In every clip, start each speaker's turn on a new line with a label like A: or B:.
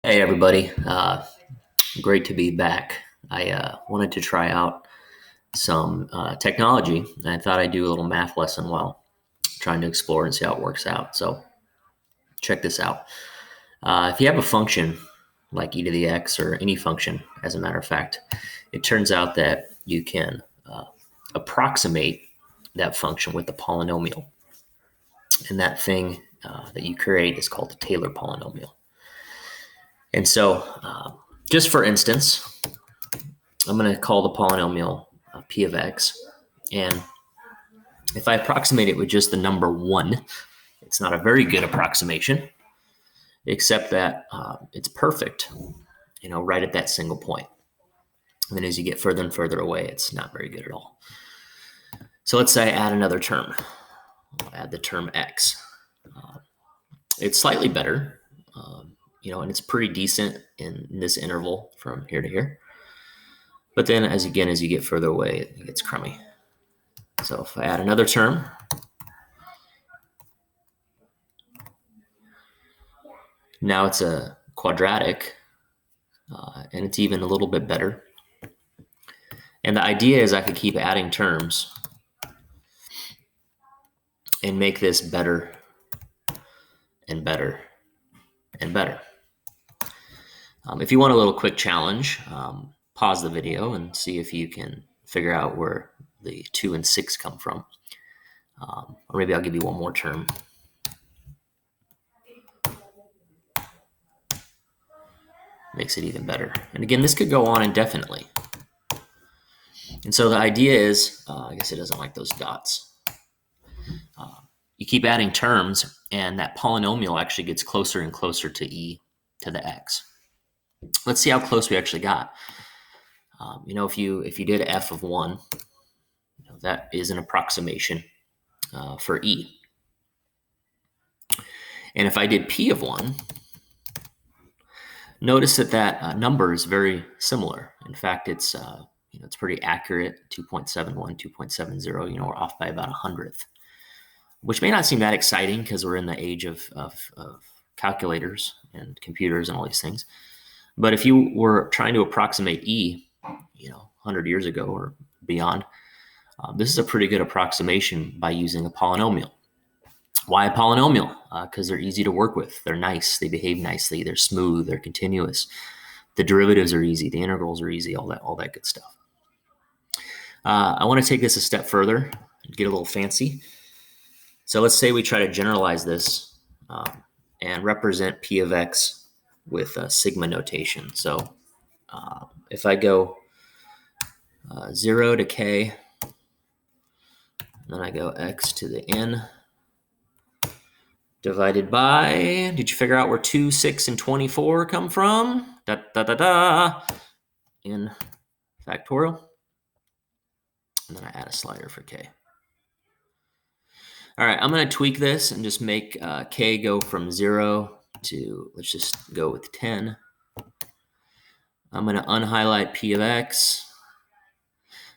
A: Hey everybody, great to be back. I wanted to try out some technology, and I thought I'd do a little math lesson while trying to explore and see how it works out. So check this out. If you have a function like e to the x or any function, as a matter of fact, it turns out that you can approximate that function with a polynomial. And that thing that you create is called the Taylor polynomial. And so, just for instance, I'm going to call the polynomial p of x. And if I approximate it with just the number 1, it's not a very good approximation, except that it's perfect, right at that single point. And then as you get further and further away, it's not very good at all. So let's say I add another term. I'll add the term x. It's slightly better, and it's pretty decent in this interval from here to here. But then as you get further away, it gets crummy. So if I add another term, now it's a quadratic, and it's even a little bit better. And the idea is I could keep adding terms and make this better and better and better. If you want a little quick challenge, pause the video and see if you can figure out where the 2 and 6 come from. Or maybe I'll give you one more term. Makes it even better. And again, this could go on indefinitely. And so the idea is, I guess it doesn't like those dots. You keep adding terms, and that polynomial actually gets closer and closer to e to the x. Let's see how close we actually got. If you did f of 1, that is an approximation for e. And if I did p of 1, notice that number is very similar. In fact, it's pretty accurate. 2.71, 2.70. We're off by about 100th, which may not seem that exciting because we're in the age of calculators and computers and all these things. But if you were trying to approximate e, 100 years ago or beyond, this is a pretty good approximation by using a polynomial. Why a polynomial? Because they're easy to work with. They're nice. They behave nicely. They're smooth. They're continuous. The derivatives are easy. The integrals are easy. All that good stuff. I want to take this a step further and get a little fancy. So let's say we try to generalize this and represent p of x with sigma notation. So if I go 0 to k, then I go x to the n divided by, did you figure out where 2, 6, and 24 come from? In factorial. And then I add a slider for k. All right, I'm going to tweak this and just make k go from 0 to, let's just go with 10. I'm going to unhighlight p of x.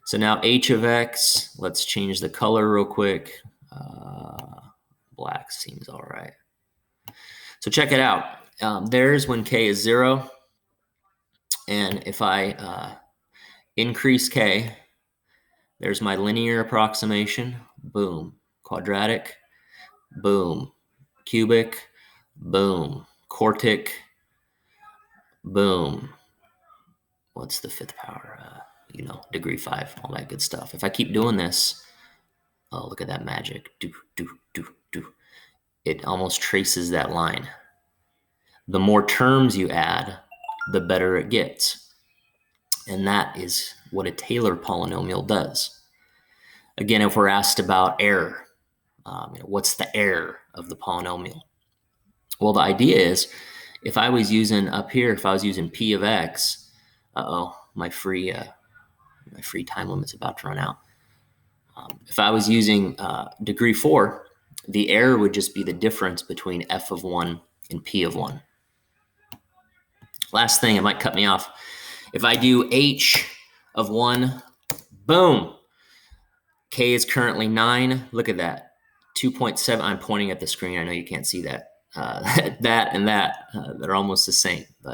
A: So now h of x, let's change the color real quick. Black seems all right. So check it out. There's when k is 0. And if I increase k, there's my linear approximation. Boom. Quadratic. Boom. Cubic. Boom. Quartic. Boom. What's the 5th power? Degree 5, all that good stuff. If I keep doing this, oh, look at that magic. It almost traces that line. The more terms you add, the better it gets. And that is what a Taylor polynomial does. Again, if we're asked about error, what's the error of the polynomial? Well, the idea is, if I was using p of x, my free time limit's about to run out. If I was using degree 4, the error would just be the difference between f of 1 and p of 1. Last thing, it might cut me off. If I do h of 1, boom, k is currently 9. Look at that, 2.7. I'm pointing at the screen. I know you can't see that. That and that, they're almost the same. But